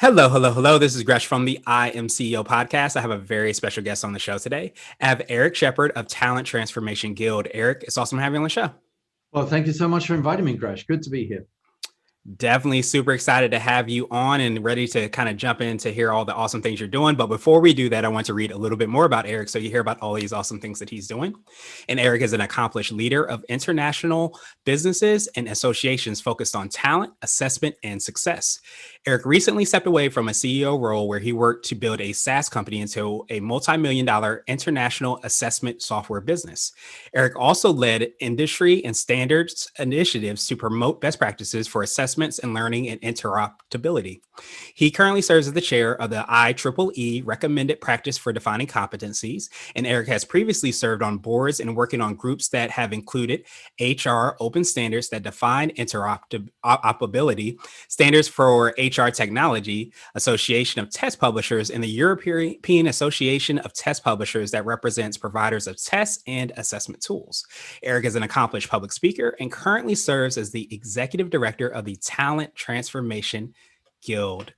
Hello, hello, hello. This is Gresh from the I Am CEO podcast. I have a very special guest on the show today. I have Eric Shepard of Talent Transformation Guild. Eric, it's awesome having you on the show. Well, thank you so much for inviting me, Gresh. Good to be here. Definitely super excited to have you on and ready to kind of jump in to hear all the awesome things you're doing. But before we do that, I want to read a little bit more about Eric so you hear about all these awesome things that he's doing. And Eric is an accomplished leader of international businesses and associations focused on talent, assessment, and success. Eric recently stepped away from a CEO role where he worked to build a SaaS company into a multi-million-dollar international assessment software business. Eric also led industry and standards initiatives to promote best practices for assessments and learning and interoperability. He currently serves as the chair of the IEEE Recommended Practice for Defining Competencies, and Eric has previously served on boards and working on groups that have included HR open standards that define interoperability, standards for HR technology, Association of Test Publishers, and the European Association of Test Publishers that represents providers of tests and assessment tools. Eric is an accomplished public speaker and currently serves as the executive director of the Talent Transformation Guild.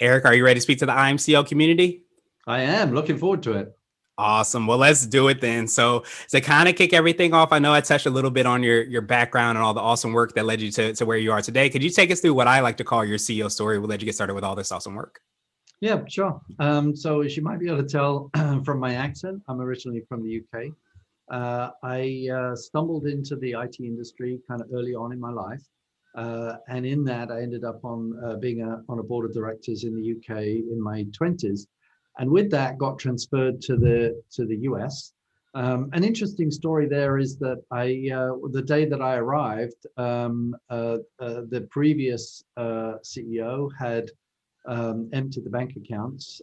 Eric, are you ready to speak to the IMCO community? I am looking forward to it. Awesome. Well, let's do it then. So to kind of kick everything off, I know I touched a little bit on your background and all the awesome work that led you to where you are today. Could you take us through what I like to call your CEO story? We'll let you get started with all this awesome work. Yeah, sure. So as you might be able to tell from my accent, I'm originally from the UK. I stumbled into the IT industry kind of early on in my life. And in that, I ended up on being on a board of directors in the UK in my 20s. And with that, got transferred to the US. An interesting story there is that the day that I arrived, the previous CEO had emptied the bank accounts,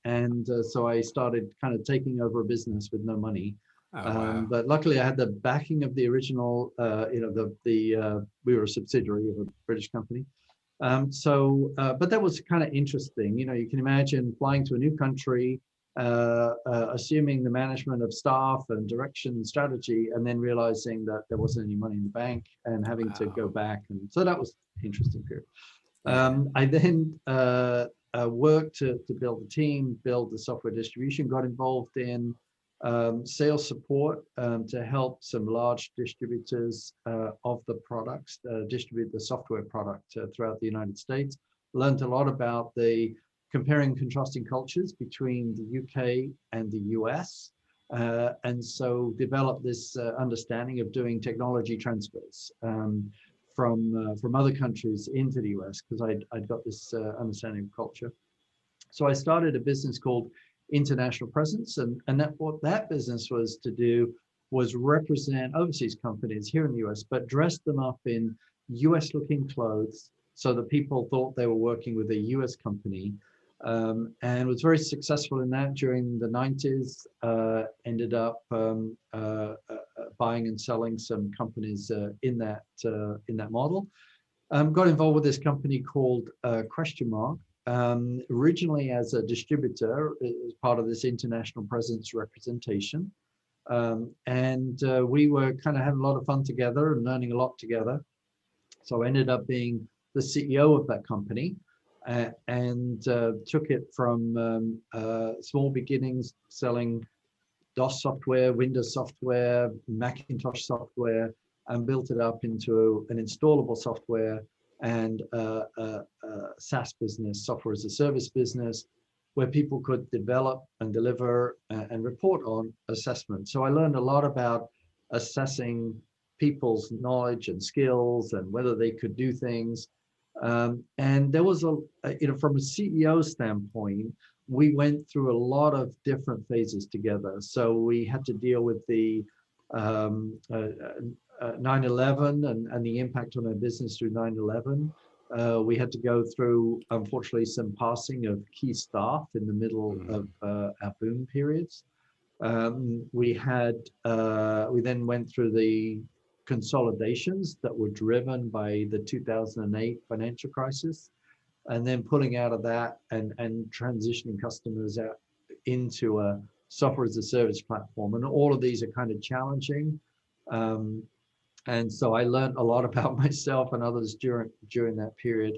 and so I started kind of taking over a business with no money. Oh, wow. But luckily, I had the backing of the original. We were a subsidiary of a British company. But that was kind of interesting. You can imagine flying to a new country, assuming the management of staff and direction and strategy, and then realizing that there wasn't any money in the bank and having to go back. And so that was an interesting period. I then worked to build the team, build the software distribution, got involved in sales support to help some large distributors of the products distribute the software product throughout the United States. Learned a lot about the comparing and contrasting cultures between the UK and the US. And so developed this understanding of doing technology transfers from other countries into the US, because I'd got this understanding of culture. So I started a business called International Presence, and what that business was to do was represent overseas companies here in the US, but dress them up in US looking clothes so that people thought they were working with a US company. And was very successful in that during the 90s. Ended up buying and selling some companies in that model. Got involved with this company called Question Mark, originally as a distributor as part of this international presence representation. And we were kind of having a lot of fun together and learning a lot together. So I ended up being the CEO of that company. And took it from small beginnings selling DOS software, Windows software, Macintosh software, and built it up into an installable software and a SaaS business, software as a service business, where people could develop and deliver and report on assessment. So I learned a lot about assessing people's knowledge and skills and whether they could do things. And there was from a CEO standpoint, we went through a lot of different phases together. So we had to deal with the 9/11 and the impact on our business through 9/11. We had to go through, unfortunately, some passing of key staff in the middle of our boom periods. We then went through the consolidations that were driven by the 2008 financial crisis, and then pulling out of that and transitioning customers out into a software as a service platform. And all of these are kind of challenging. And so I learned a lot about myself and others during that period.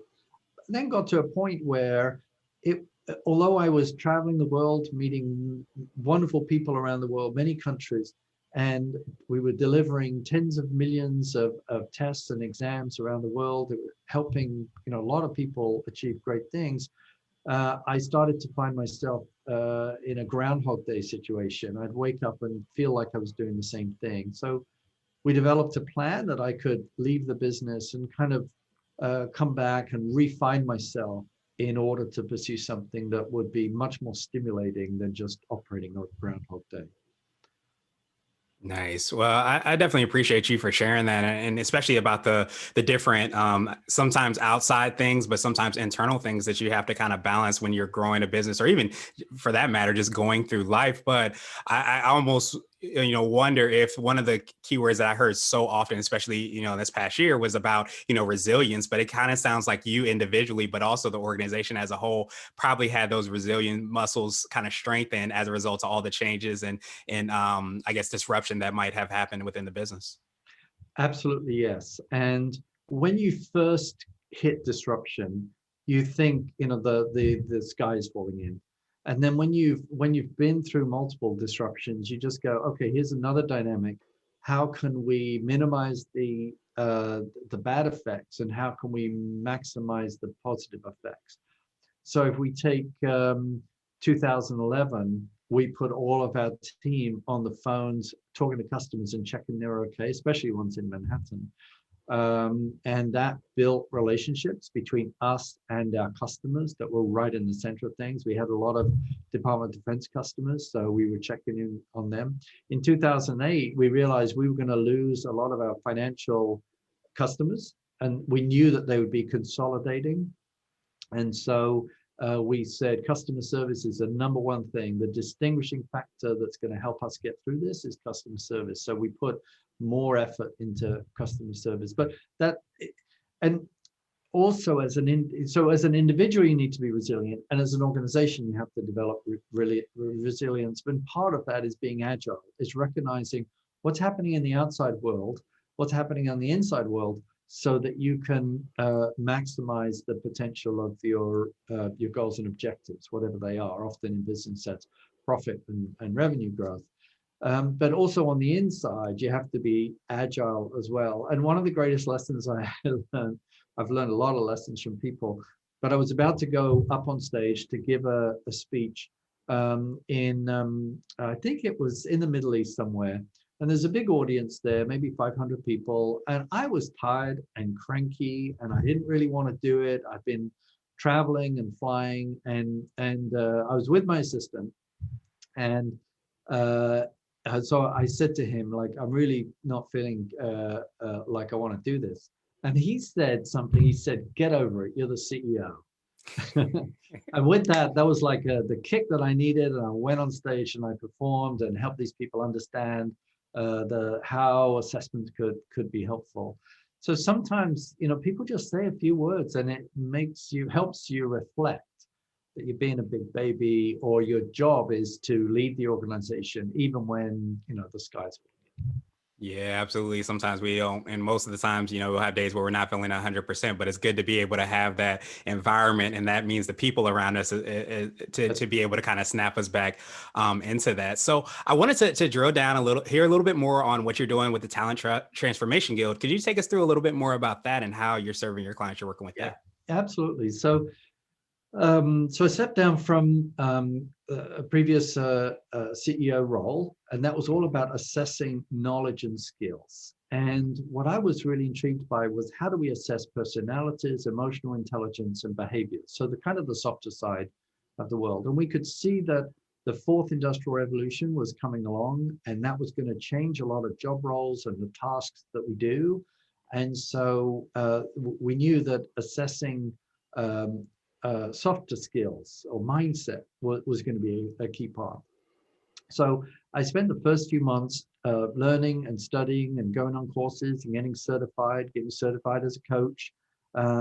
And then got to a point where it, although I was traveling the world, meeting wonderful people around the world, many countries, and we were delivering tens of millions of tests and exams around the world, helping a lot of people achieve great things. I started to find myself in a Groundhog Day situation. I'd wake up and feel like I was doing the same thing. So we developed a plan that I could leave the business and kind of come back and refine myself in order to pursue something that would be much more stimulating than just operating on Groundhog Day. Nice. Well, I definitely appreciate you for sharing that, and especially about the different sometimes outside things, but sometimes internal things that you have to kind of balance when you're growing a business, or even for that matter, just going through life. But I almost wonder if one of the keywords that I heard so often, especially this past year, was about resilience. But it kind of sounds like you individually, but also the organization as a whole, probably had those resilient muscles kind of strengthened as a result of all the changes and I guess disruption that might have happened within the business. Absolutely, yes. And when you first hit disruption, you think, the sky is falling in. And then when you've been through multiple disruptions, you just go, okay, here's another dynamic. How can we minimize the bad effects, and how can we maximize the positive effects? So if we take 2011, we put all of our team on the phones, talking to customers and checking they're okay, especially ones in Manhattan. And that built relationships between us and our customers that were right in the center of things. We had a lot of Department of Defense customers, so we were checking in on them. In 2008, we realized we were going to lose a lot of our financial customers, and we knew that they would be consolidating. And so we said customer service is the number one thing. The distinguishing factor that's going to help us get through this is customer service. So we put more effort into customer service. But that, and also as an individual, you need to be resilient, and as an organization, you have to develop really resilience. And part of that is being agile, is recognizing what's happening in the outside world, what's happening on the inside world, so that you can maximize the potential of your goals and objectives, whatever they are. Often in business, that's profit and revenue growth. But also on the inside, you have to be agile as well. And one of the greatest lessons I have learned, I've learned a lot of lessons from people, but I was about to go up on stage to give a speech I think it was in the Middle East somewhere. And there's a big audience there, maybe 500 people. And I was tired and cranky, and I didn't really want to do it. I've been traveling and flying, and I was with my assistant. And so I said to him, like, I'm really not feeling like I want to do this. And he said something. He said, "Get over it. You're the CEO." And with that, that was like the kick that I needed. And I went on stage and I performed and helped these people understand how assessment could be helpful. So sometimes, people just say a few words, and it helps you reflect that you're being a big baby, or your job is to lead the organization, even when the sky's falling. Yeah, absolutely. Sometimes we don't, and most of the times, we'll have days where we're not feeling 100%, but it's good to be able to have that environment, and that means the people around us to be able to kind of snap us back into that. So I wanted to drill down hear a little bit more on what you're doing with the Talent Transformation Guild. Could you take us through a little bit more about that and how you're serving your clients you're working with Yeah, there? absolutely. So I stepped down from a previous CEO role, and that was all about assessing knowledge and skills. And what I was really intrigued by was, how do we assess personalities, emotional intelligence, and behaviors? So the kind of the softer side of the world. And we could see that the fourth industrial revolution was coming along, and that was going to change a lot of job roles and the tasks that we do. And so we knew that assessing softer skills or mindset was going to be a key part. So I spent the first few months learning and studying and going on courses and getting certified as a coach,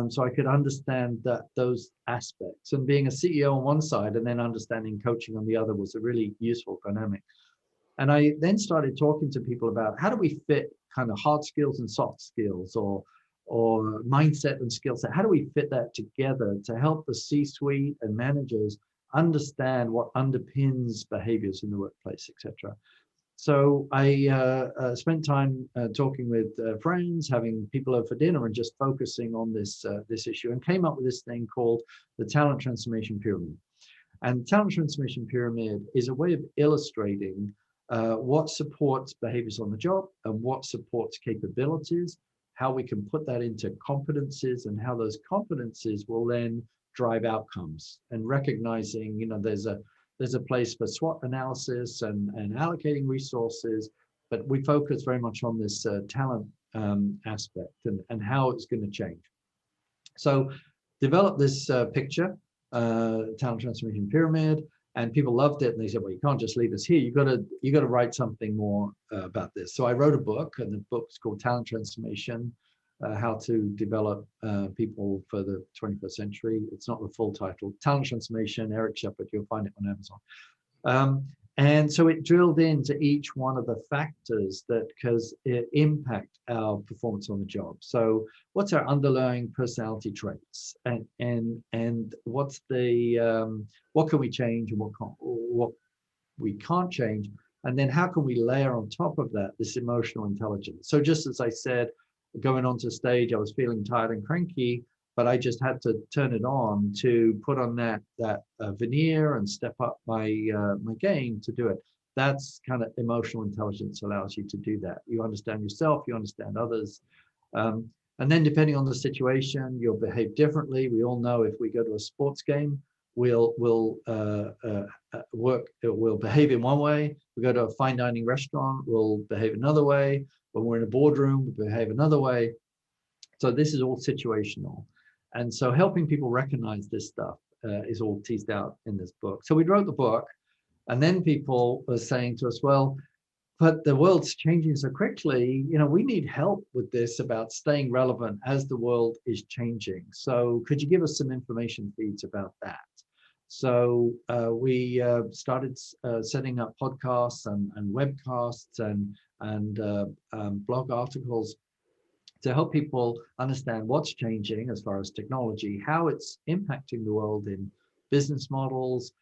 so I could understand those aspects. And being a CEO on one side and then understanding coaching on the other was a really useful dynamic. And I then started talking to people about, how do we fit kind of hard skills and soft skills, or or mindset and skill set. How do we fit that together to help the C-suite and managers understand what underpins behaviors in the workplace, etc.? So I spent time talking with friends, having people over for dinner, and just focusing on this issue, and came up with this thing called the talent transformation pyramid. And talent transformation pyramid is a way of illustrating what supports behaviors on the job and what supports capabilities, how we can put that into competencies, and how those competencies will then drive outcomes. And recognizing, there's a place for SWOT analysis and allocating resources, but we focus very much on this talent aspect and how it's going to change. So develop this picture, talent transformation pyramid, and people loved it. And they said, well, you can't just leave us here. You got to write something more about this. So I wrote a book, and the book's called Talent Transformation, How to Develop People for the 21st Century. It's not the full title. Talent Transformation, Eric Shepard. You'll find it on Amazon. And so it drilled into each one of the factors that impact our performance on the job. So what's our underlying personality traits, and what's the what can we change and what we can't change, and then how can we layer on top of that this emotional intelligence? So just as I said, going onto stage, I was feeling tired and cranky, but I just had to turn it on to put on that veneer and step up my my game to do it. That's kind of emotional intelligence allows you to do that. You understand yourself, you understand others, and then depending on the situation, you'll behave differently. We all know if we go to a sports game, we'll behave in one way. We go to a fine dining restaurant, we'll behave another way. When we're in a boardroom, we behave another way. So this is all situational. And so helping people recognize this stuff is all teased out in this book. So we wrote the book, and then people were saying to us, well, but the world's changing so quickly, we need help with this about staying relevant as the world is changing. So could you give us some information feeds about that? So we started setting up podcasts and webcasts and blog articles to help people understand what's changing as far as technology, how it's impacting the world in business models,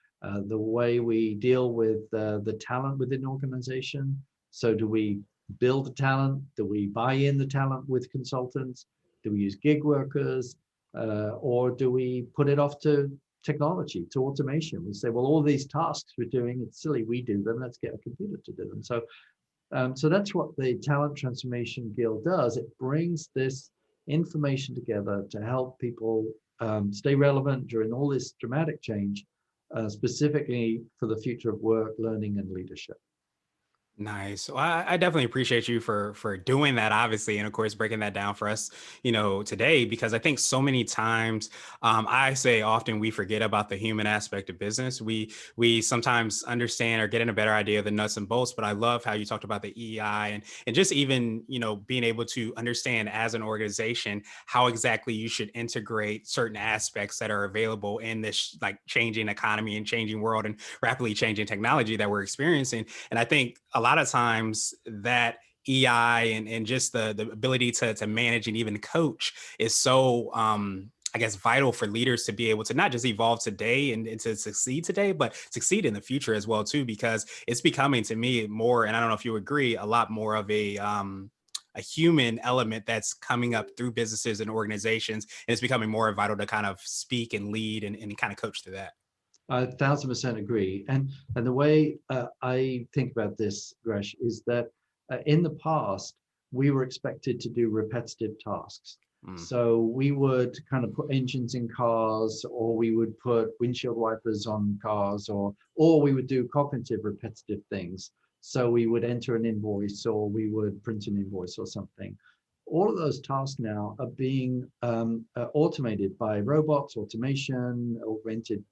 the way we deal with the talent within an organization. So do we build the talent? Do we buy in the talent with consultants? Do we use gig workers? Or do we put it off to technology, to automation? We say, well, all these tasks we're doing, it's silly we do them, let's get a computer to do them. So that's what the Talent Transformation Guild does. It brings this information together to help people stay relevant during all this dramatic change, specifically for the future of work, learning, and leadership. Nice. Well, I definitely appreciate you for doing that, obviously, and of course breaking that down for us, today, because I think so many times, I say often we forget about the human aspect of business. We sometimes understand or get in a better idea of the nuts and bolts. But I love how you talked about the EI and just even being able to understand as an organization how exactly you should integrate certain aspects that are available in this like changing economy and changing world and rapidly changing technology that we're experiencing. And I think a lot of times that EI and just the ability to manage and even coach is so I guess vital for leaders to be able to not just evolve today and to succeed today, but succeed in the future as well too, because it's becoming to me more, and I don't know if you agree, a lot more of a human element that's coming up through businesses and organizations, and it's becoming more vital to kind of speak and lead and kind of coach to that. 1,000% agree. And the way I think about this, Gresh, is that in the past, we were expected to do repetitive tasks. So we would kind of put engines in cars, or we would put windshield wipers on cars, or we would do cognitive repetitive things. So we would enter an invoice, or we would print an invoice or something. All of those tasks now are being automated by robots, automation, augmented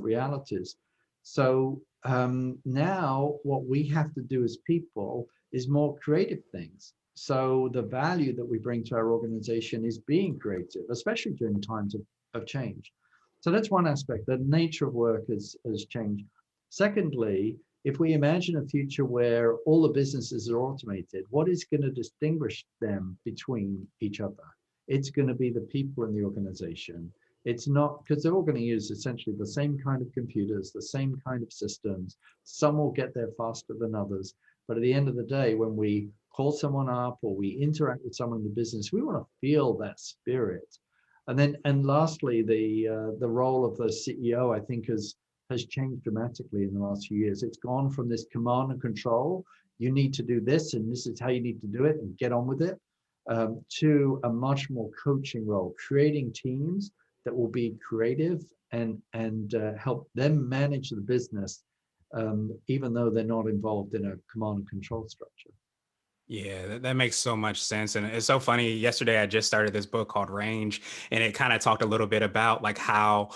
realities. So now what we have to do as people is more creative things. So the value that we bring to our organization is being creative, especially during times of change. So that's one aspect. The nature of work has changed. Secondly, if we imagine a future where all the businesses are automated, what is going to distinguish them between each other? It's going to be the people in the organization. It's not, because they're all going to use essentially the same kind of computers, the same kind of systems. Some will get there faster than others. But at the end of the day, when we call someone up or we interact with someone in the business, we want to feel that spirit. And then, and lastly, the role of the CEO, I think, has changed dramatically in the last few years. It's gone from this command and control, you need to do this, and this is how you need to do it, and get on with it, to a much more coaching role, creating teams that will be creative and help them manage the business, even though they're not involved in a command and control structure. Yeah, that makes so much sense. And it's so funny. Yesterday, I just started this book called Range, and it kind of talked a little bit about like how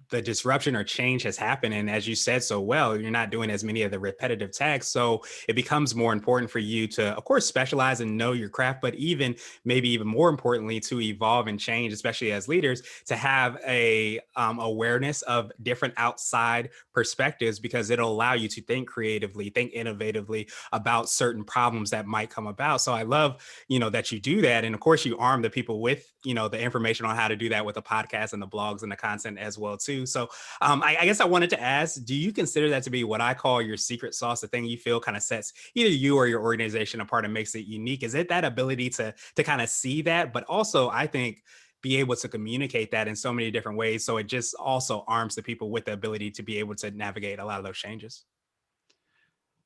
the disruption or change has happened. And as you said so well, you're not doing as many of the repetitive tasks. So it becomes more important for you to, of course, specialize and know your craft, but even maybe even more importantly, to evolve and change, especially as leaders, to have a awareness of different outside perspectives, because it'll allow you to think creatively, think innovatively about certain problems that might come about. So I love, that you do that. And of course, you arm the people with, the information on how to do that with the podcast and the blogs and the content as well too. So I guess I wanted to ask, do you consider that to be what I call your secret sauce, the thing you feel kind of sets either you or your organization apart and makes it unique? Is it that ability to kind of see that, but also I think be able to communicate that in so many different ways, so it just also arms the people with the ability to be able to navigate a lot of those changes?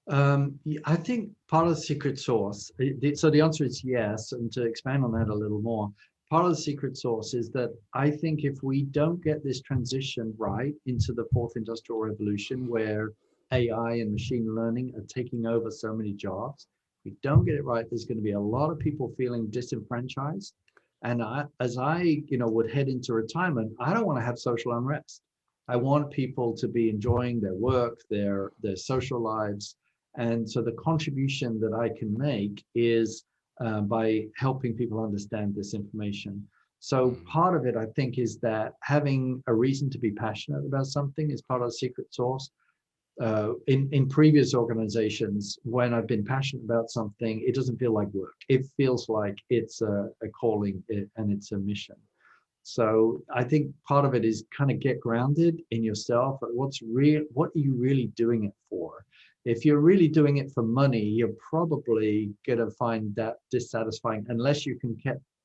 I think part of the secret sauce, so the answer is yes. And to expand on that a little more, part of the secret sauce is that I think if we don't get this transition right into the fourth industrial revolution, where AI and machine learning are taking over so many jobs, if we don't get it right, there's going to be a lot of people feeling disenfranchised. And as I, would head into retirement, I don't want to have social unrest. I want people to be enjoying their work, their social lives, and so the contribution that I can make is by helping people understand this information. So part of it, I think, is that having a reason to be passionate about something is part of the secret sauce. In previous organizations, when I've been passionate about something, it doesn't feel like work. It feels like it's a calling and it's a mission. So I think part of it is kind of get grounded in yourself. What are you really doing it for? If you're really doing it for money, you're probably going to find that dissatisfying unless you can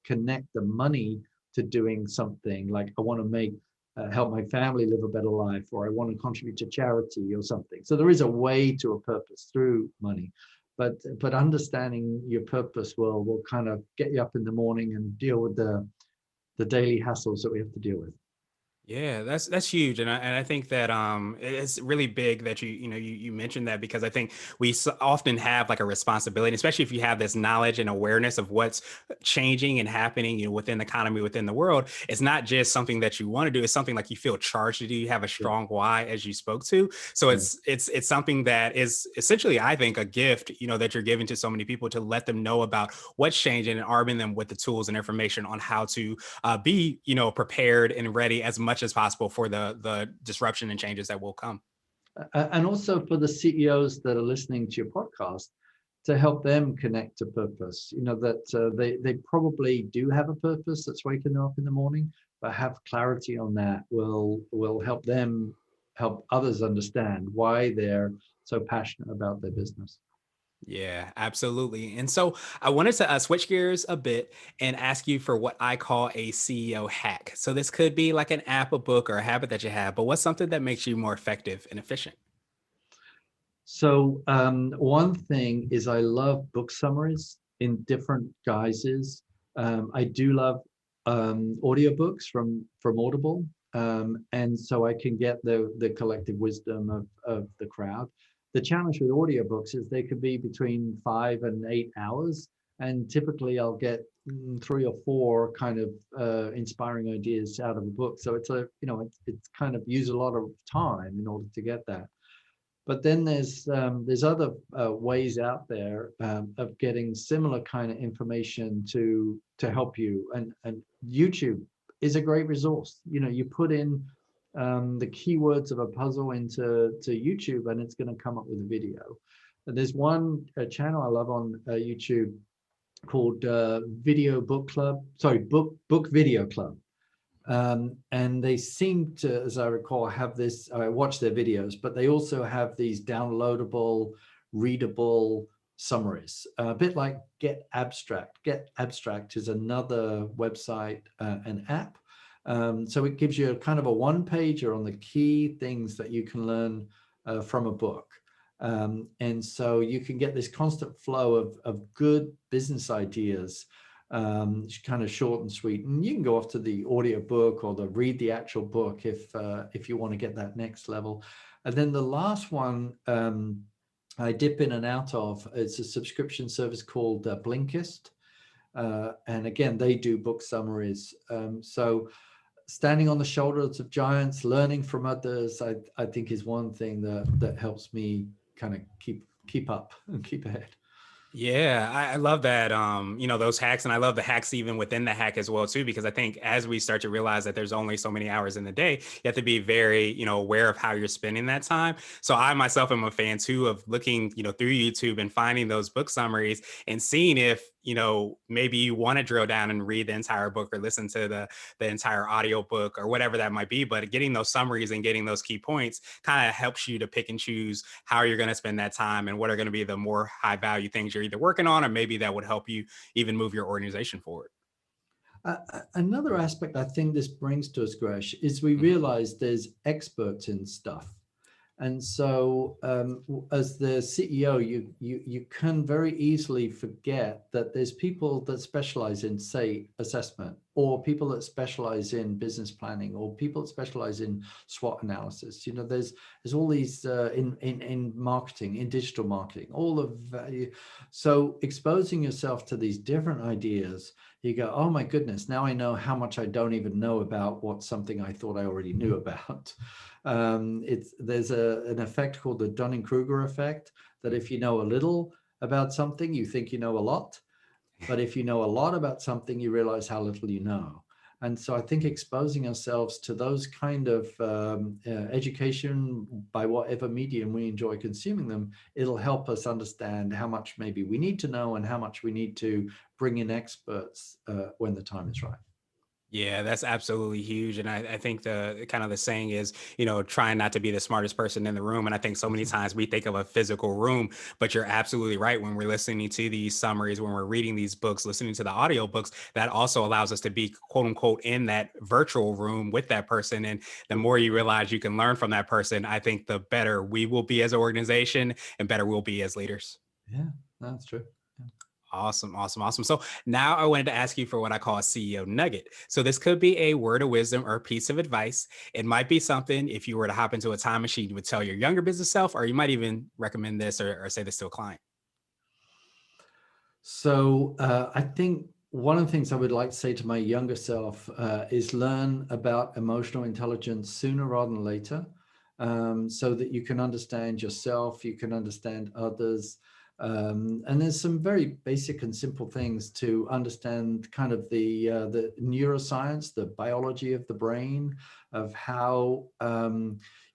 connect the money to doing something like, I want to help my family live a better life, or I want to contribute to charity or something. So there is a way to a purpose through money. But understanding your purpose will kind of get you up in the morning and deal with the daily hassles that we have to deal with. Yeah, that's huge, and I think that it's really big that you mentioned that, because I think we often have like a responsibility, especially if you have this knowledge and awareness of what's changing and happening, within the economy, within the world. It's not just something that you want to do; it's something like you feel charged to do. You have a Yeah, strong why, as you spoke to. So yeah. it's something that is essentially, I think, a gift, that you're giving to so many people, to let them know about what's changing and arming them with the tools and information on how to be prepared and ready as much as possible for the disruption and changes that will come. And also for the CEOs that are listening to your podcast, to help them connect to purpose. That they probably do have a purpose that's waking them up in the morning, but have clarity on that will help them help others understand why they're so passionate about their business. Yeah, absolutely. And so I wanted to switch gears a bit and ask you for what I call a CEO hack. So this could be like an app, a book, or a habit that you have, but what's something that makes you more effective and efficient? So one thing is I love book summaries in different guises. I do love audiobooks from Audible. And so I can get the collective wisdom of the crowd. The challenge with audiobooks is they could be between 5 and 8 hours. And typically I'll get 3 or 4 kind of inspiring ideas out of a book. So it's kind of use a lot of time in order to get that. But then there's other ways out there of getting similar kind of information to help you, and YouTube is a great resource. You put in the keywords of a puzzle into YouTube, and it's going to come up with a video. And there's one channel I love on YouTube called Video Book Club. Sorry, Book Video Club. And they seem to, as I recall, have this. I watch their videos, but they also have these downloadable, readable summaries, a bit like Get Abstract. Get Abstract is another website and app. So it gives you a kind of a one-pager on the key things that you can learn from a book. And so you can get this constant flow of good business ideas, kind of short and sweet. And you can go off to the audio book or read the actual book if you want to get that next level. And then the last one I dip in and out of, it's a subscription service called Blinkist. And again, they do book summaries. So standing on the shoulders of giants, learning from others, I think is one thing that helps me kind of keep up and keep ahead. Yeah, I love that. Those hacks, and I love the hacks even within the hack as well too, because I think as we start to realize that there's only so many hours in the day, you have to be very, aware of how you're spending that time. So I myself am a fan too of looking, through YouTube and finding those book summaries and seeing if, maybe you want to drill down and read the entire book or listen to the entire audio book or whatever that might be. But getting those summaries and getting those key points kind of helps you to pick and choose how you're going to spend that time and what are going to be the more high value things you're either working on, or maybe that would help you even move your organization forward. Another aspect I think this brings to us, Gresh, is we realize there's experts in stuff. And so as the CEO, you can very easily forget that there's people that specialize in, say, assessment, or people that specialize in business planning, or people that specialize in SWOT analysis. There's all these in marketing, in digital marketing, all of value. So exposing yourself to these different ideas, you go, oh my goodness, now I know how much I don't even know about what something I thought I already knew about. There's an effect called the Dunning-Kruger effect, that if you know a little about something, you think you know a lot. But if you know a lot about something, you realize how little you know. And so I think exposing ourselves to those kind of education by whatever medium we enjoy consuming them, it'll help us understand how much maybe we need to know and how much we need to bring in experts when the time is right. Yeah, that's absolutely huge. And I think the kind of the saying is, trying not to be the smartest person in the room. And I think so many times we think of a physical room, but you're absolutely right. When we're listening to these summaries, when we're reading these books, listening to the audio books, that also allows us to be quote unquote in that virtual room with that person. And the more you realize you can learn from that person, I think the better we will be as an organization and better we'll be as leaders. Yeah, that's true. Awesome, awesome, awesome. So now I wanted to ask you for what I call a CEO nugget. So this could be a word of wisdom or a piece of advice. It might be something, if you were to hop into a time machine, you would tell your younger business self, or you might even recommend this or say this to a client. So I think one of the things I would like to say to my younger self is learn about emotional intelligence sooner rather than later, so that you can understand yourself, you can understand others. And there's some very basic and simple things to understand, kind of the neuroscience, the biology of the brain, of how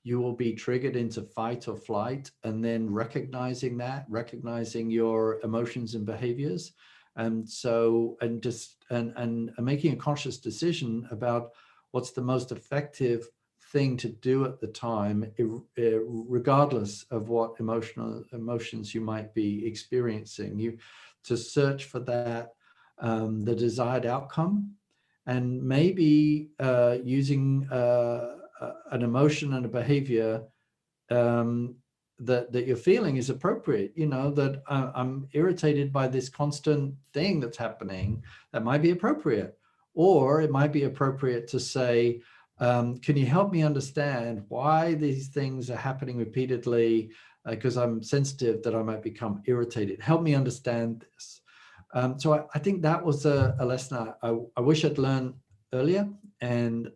you will be triggered into fight or flight, and then recognizing your emotions and behaviors. And so, and making a conscious decision about what's the most effective thing to do at the time, regardless of what emotions you might be experiencing. You to search for that, the desired outcome, and maybe using an emotion and a behavior that you're feeling is appropriate. That I'm irritated by this constant thing that's happening. That might be appropriate, or it might be appropriate to say, can you help me understand why these things are happening repeatedly? Because I'm sensitive that I might become irritated. Help me understand this. So I think that was a lesson I wish I'd learned earlier. And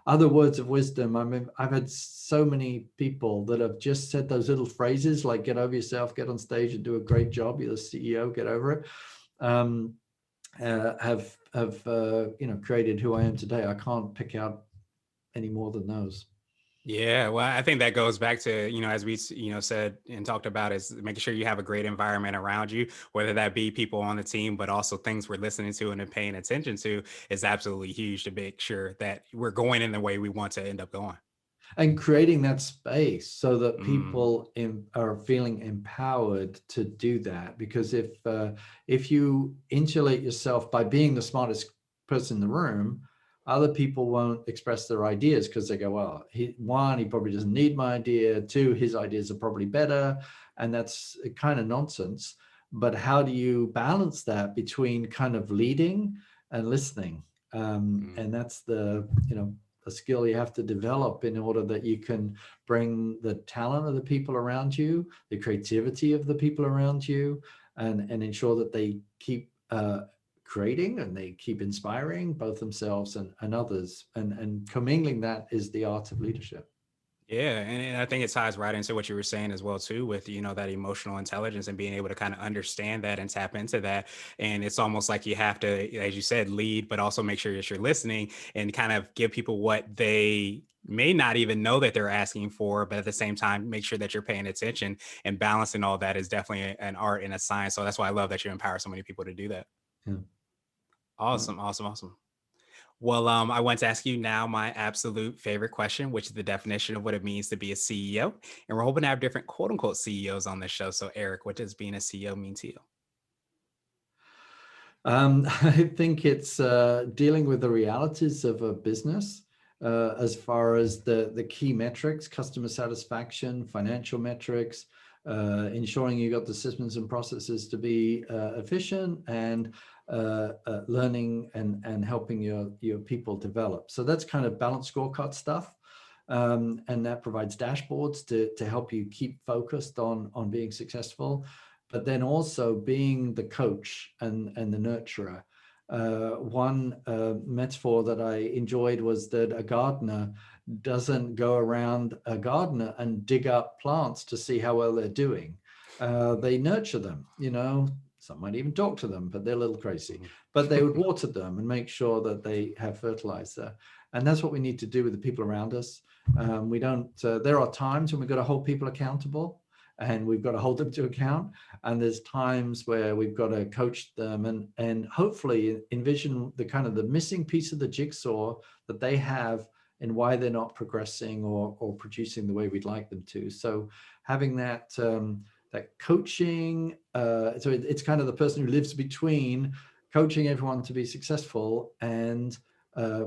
other words of wisdom. I mean, I've had so many people that have just said those little phrases like "get over yourself, get on stage and do a great job. You're the CEO, get over it." Have created who I am today. I can't pick out any more than those. Yeah, well, I think that goes back to, as we, said and talked about, is making sure you have a great environment around you, whether that be people on the team, but also things we're listening to and paying attention to is absolutely huge to make sure that we're going in the way we want to end up going. And creating that space so that Mm, people are feeling empowered to do that. Because if you insulate yourself by being the smartest person in the room, other people won't express their ideas because they go, well, he probably doesn't need my idea. Two, his ideas are probably better, and that's kind of nonsense. But how do you balance that between kind of leading and listening? mm. And that's a skill you have to develop in order that you can bring the talent of the people around you, the creativity of the people around you, and ensure that they keep creating and they keep inspiring both themselves and others. And commingling that is the art of leadership. Yeah, and I think it ties right into what you were saying as well too, with that emotional intelligence and being able to kind of understand that and tap into that. And it's almost like you have to, as you said, lead, but also make sure that you're listening and kind of give people what they may not even know that they're asking for, but at the same time, make sure that you're paying attention, and balancing all that is definitely an art and a science. So that's why I love that you empower so many people to do that. Yeah. Yeah. Awesome, awesome, awesome. Well, I want to ask you now my absolute favorite question, which is the definition of what it means to be a CEO. And we're hoping to have different quote unquote CEOs on this show. So, Eric, what does being a CEO mean to you? I think it's dealing with the realities of a business as far as the key metrics, customer satisfaction, financial metrics, ensuring you got the systems and processes to be efficient, and learning and helping your people develop. So that's kind of balanced scorecard stuff. And that provides dashboards to help you keep focused on being successful, but then also being the coach and the nurturer. One metaphor that I enjoyed was that a gardener doesn't go around a gardener and dig up plants to see how well they're doing. They nurture them, some might even talk to them, but they're a little crazy. But they would water them and make sure that they have fertilizer. And that's what we need to do with the people around us. We don't, there are times when we've got to hold people accountable, and we've got to hold them to account. And there's times where we've got to coach them and hopefully envision the kind of the missing piece of the jigsaw that they have and why they're not progressing or producing the way we'd like them to. So having that that coaching, so it's kind of the person who lives between coaching everyone to be successful and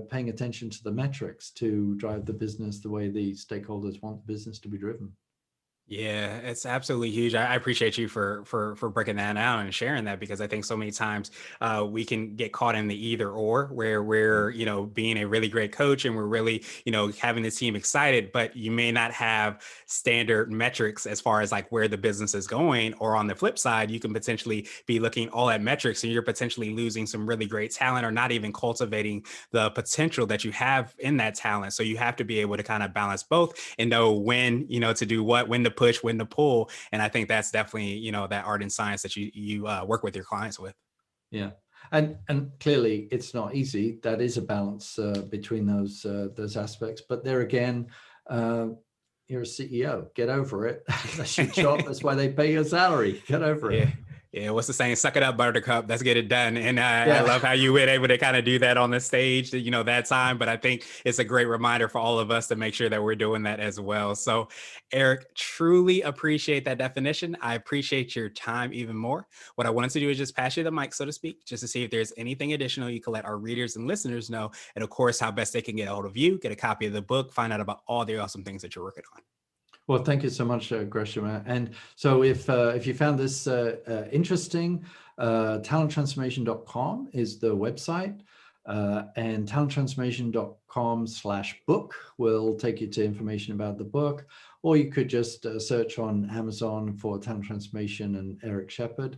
paying attention to the metrics to drive the business the way the stakeholders want the business to be driven. Yeah, it's absolutely huge. I appreciate you for breaking that down and sharing that, because I think so many times we can get caught in the either or, where Yeah. we're being a really great coach and we're really having the team excited, but you may not have standard metrics as far as like where the business is going. Or on the flip side, you can potentially be looking all at metrics and you're potentially losing some really great talent, or not even cultivating the potential that you have in that talent. So you have to be able to kind of balance both and know when to do what, when to push, when to pull. And I think that's definitely that art and science that you work with your clients with. Yeah, and clearly it's not easy. That is a balance between those aspects. But there again, uh, you're a CEO. Get over it. That's your job. That's why they pay your salary. Get over it. Yeah. Yeah, what's the saying? Suck it up, Buttercup. Let's get it done. And I Yeah. love how you were able to kind of do that on the stage, that time. But I think it's a great reminder for all of us to make sure that we're doing that as well. So, Eric, truly appreciate that definition. I appreciate your time even more. What I wanted to do is just pass you the mic, so to speak, just to see if there's anything additional you can let our readers and listeners know. And of course, how best they can get a hold of you, get a copy of the book, find out about all the awesome things that you're working on. Well, thank you so much, Gresham. And so if you found this interesting, talenttransformation.com is the website. And talenttransformation.com/book will take you to information about the book, or you could just search on Amazon for Talent Transformation and Eric Shepherd.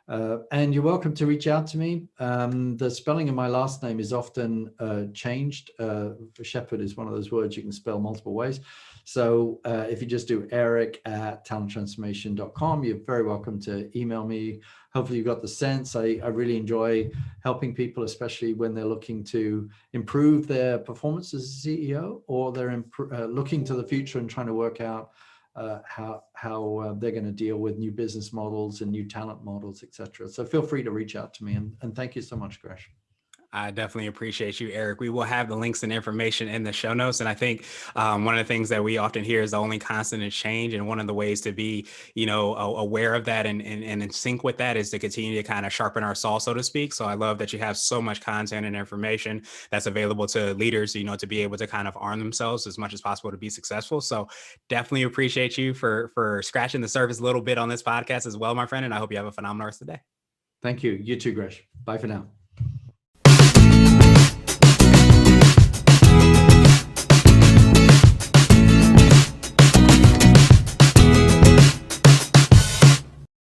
And you're welcome to reach out to me. The spelling of my last name is often changed. Shepherd is one of those words you can spell multiple ways. So if you just do eric@talenttransformation.com, you're very welcome to email me. Hopefully you got the sense. I really enjoy helping people, especially when they're looking to improve their performance as a CEO, or they're looking to the future and trying to work out how they're going to deal with new business models and new talent models, etc. So feel free to reach out to me, and thank you so much, Gresh. I definitely appreciate you, Eric. We will have the links and information in the show notes. And I think one of the things that we often hear is the only constant is change. And one of the ways to be, aware of that and in sync with that is to continue to kind of sharpen our saw, so to speak. So I love that you have so much content and information that's available to leaders, to be able to kind of arm themselves as much as possible to be successful. So definitely appreciate you for scratching the surface a little bit on this podcast as well, my friend. And I hope you have a phenomenal rest of the day. Thank you. You too, Gresh. Bye for now.